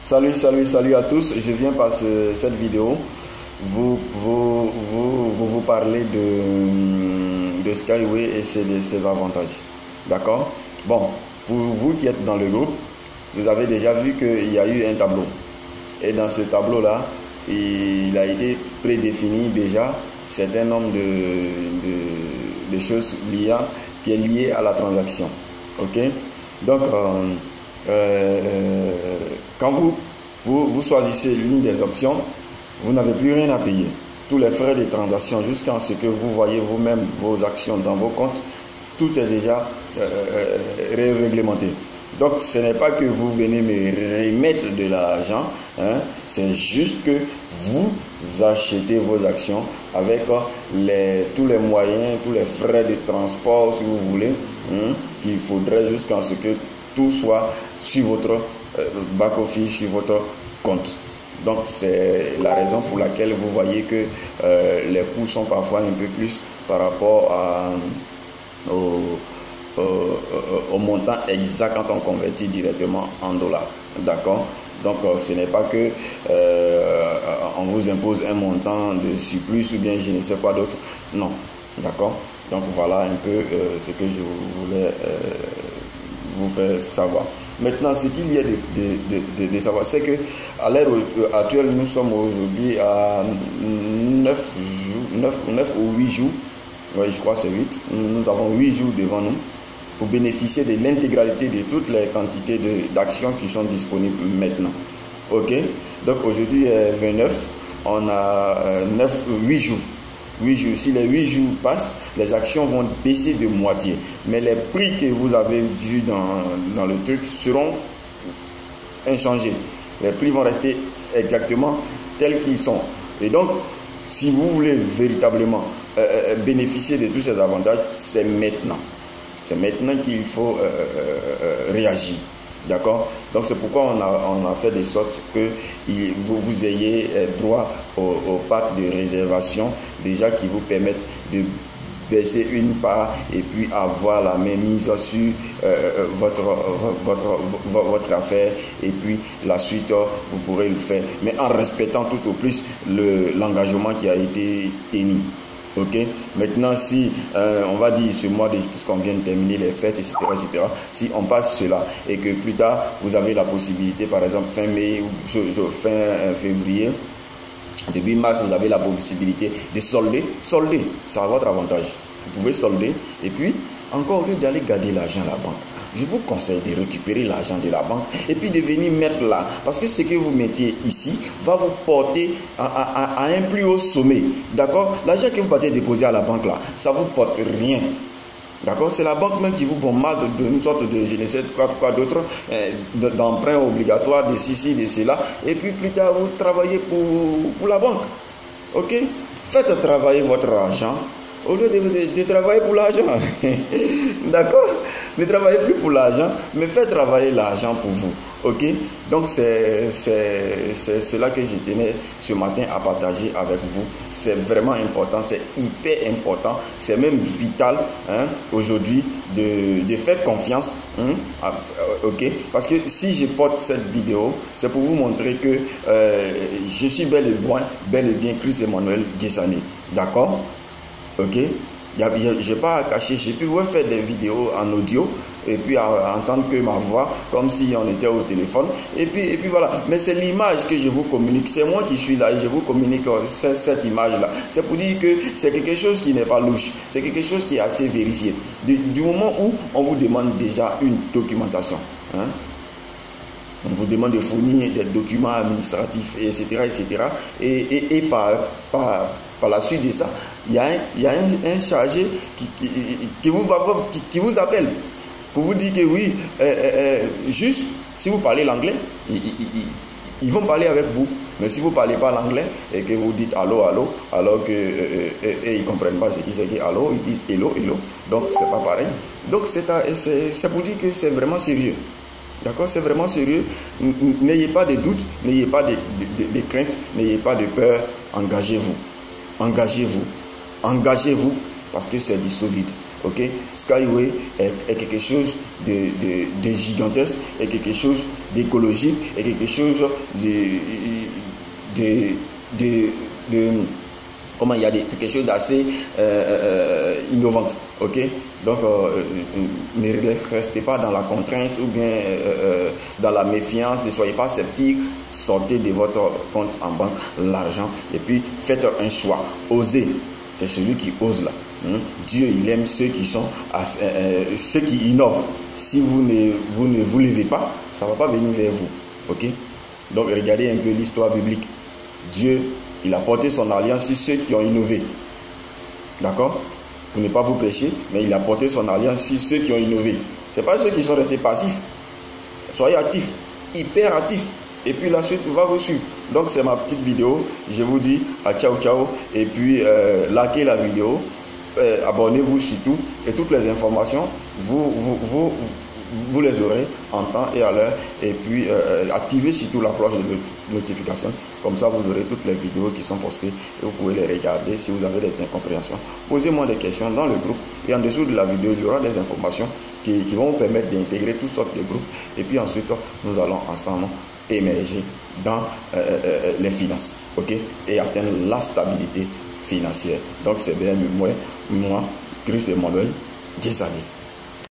Salut à tous. Je viens par cette vidéo vous parler de Skyway et ses avantages. D'accord? Bon, pour vous qui êtes dans le groupe, vous avez déjà vu qu'il y a eu un tableau. Et dans ce tableau-là, il a été prédéfini déjà certain nombre de choses qui est lié à la transaction. Ok? Donc, quand vous choisissez l'une des options, vous n'avez plus rien à payer. Tous les frais de transaction jusqu'à ce que vous voyez vous-même vos actions dans vos comptes, tout est déjà réglementé. Donc ce n'est pas que vous venez me remettre de l'argent, hein, c'est juste que vous achetez vos actions avec tous les moyens, tous les frais de transport si vous voulez, hein, qu'il faudrait jusqu'à ce que tout soit sur votre back-office, sur votre compte. Donc c'est la raison pour laquelle vous voyez que les coûts sont parfois un peu plus par rapport au montant exact quand on convertit directement en dollars. D'accord? Donc ce n'est pas que on vous impose un montant de surplus ou bien je ne sais quoi d'autre. Non. D'accord? Donc voilà un peu ce que je voulais vous faire savoir. Maintenant, ce qu'il y a de savoir, c'est que à l'heure actuelle, nous sommes aujourd'hui à 9 ou 8 jours. Oui, je crois que c'est 8. Nous avons 8 jours devant nous pour bénéficier de l'intégralité de toutes les quantités d'actions qui sont disponibles maintenant. Ok? Donc aujourd'hui, 29, on a 8 jours. 8 jours. Si les 8 jours passent, les actions vont baisser de moitié. Mais les prix que vous avez vus dans le truc seront inchangés. Les prix vont rester exactement tels qu'ils sont. Et donc, si vous voulez véritablement bénéficier de tous ces avantages, c'est maintenant. C'est maintenant qu'il faut réagir. D'accord? Donc c'est pourquoi on a fait de sorte que vous ayez droit au pack de réservation déjà qui vous permettent de verser une part et puis avoir la mainmise sur votre affaire et puis la suite vous pourrez le faire mais en respectant tout au plus l'engagement qui a été tenu. Ok. Maintenant, si on va dire ce mois, puisqu'on vient de terminer les fêtes, etc., si on passe cela et que plus tard vous avez la possibilité, par exemple fin mai ou fin février, début mars, vous avez la possibilité de solder, c'est à votre avantage. Vous pouvez solder et puis encore au lieu d'aller garder l'argent à la banque, je vous conseille de récupérer l'argent de la banque et puis de venir mettre là. Parce que ce que vous mettez ici va vous porter à un plus haut sommet. D'accord? L'argent que vous partez déposer à la banque là, ça ne vous porte rien. D'accord? C'est la banque même qui vous bombarde d'une sorte de je ne sais quoi d'autre, d'emprunt obligatoire, de ceci, de cela. Et puis plus tard, vous travaillez pour la banque. Ok? Faites travailler votre argent au lieu de travailler pour l'argent. D'accord? Ne travaillez plus pour l'argent, mais faites travailler l'argent pour vous. Ok? Donc c'est cela que je tenais ce matin à partager avec vous. C'est vraiment important, c'est hyper important, c'est même vital, hein, aujourd'hui de faire confiance. Ok? Parce que si je porte cette vidéo, c'est pour vous montrer que je suis bel et bien Chris Emmanuel Guessani. D'accord? Ok, je n'ai pas à cacher, j'ai pu faire des vidéos en audio et puis entendre que ma voix comme si on était au téléphone et puis voilà. Mais c'est l'image que je vous communique, c'est moi qui suis là et je vous communique cette image là. C'est pour dire que c'est quelque chose qui n'est pas louche, c'est quelque chose qui est assez vérifié. Du moment où on vous demande déjà une documentation, hein, on vous demande de fournir des documents administratifs, etc. Et par la suite de ça, il y a un chargé qui vous appelle pour vous dire que oui, juste si vous parlez l'anglais, ils vont parler avec vous. Mais si vous ne parlez pas l'anglais et que vous dites allô, alors qu'ils ne comprennent pas ce qu'ils disent allô, ils disent hello. Donc c'est pas pareil. Donc c'est pour dire que c'est vraiment sérieux. D'accord, c'est vraiment sérieux. N'ayez pas de doute, n'ayez pas de crainte, n'ayez pas de peur. Engagez-vous parce que c'est du solide. Ok, Skyway est quelque chose de gigantesque, est quelque chose d'écologique et quelque chose comment il y a quelque chose d'assez innovant. Ok, donc ne restez pas dans la contrainte ou bien dans la méfiance, ne soyez pas sceptiques, sortez de votre compte en banque l'argent et puis faites un choix. Osez, c'est celui qui ose là. Dieu, il aime ceux qui sont ceux qui innovent. Si vous ne vous levez pas, ça ne va pas venir vers vous. Ok, donc regardez un peu l'histoire biblique. Dieu, il a porté son alliance sur ceux qui ont innové. D'accord? Pour ne pas vous prêcher, mais il a porté son alliance sur ceux qui ont innové. Ce n'est pas ceux qui sont restés passifs. Soyez actifs, hyper actifs. Et puis la suite va vous suivre. Donc c'est ma petite vidéo. Je vous dis à ciao ciao. Et puis likez la vidéo. Abonnez-vous surtout. Et toutes les informations, vous les aurez en temps et à l'heure. Et puis activez surtout la cloche de notification. Comme ça, vous aurez toutes les vidéos qui sont postées et vous pouvez les regarder. Si vous avez des incompréhensions, posez-moi des questions dans le groupe. Et en dessous de la vidéo, il y aura des informations qui vont vous permettre d'intégrer toutes sortes de groupes. Et puis ensuite, nous allons ensemble émerger dans les finances. Ok, et atteindre la stabilité financière. Donc, c'est bien moi, Chris Emmanuel Djezani.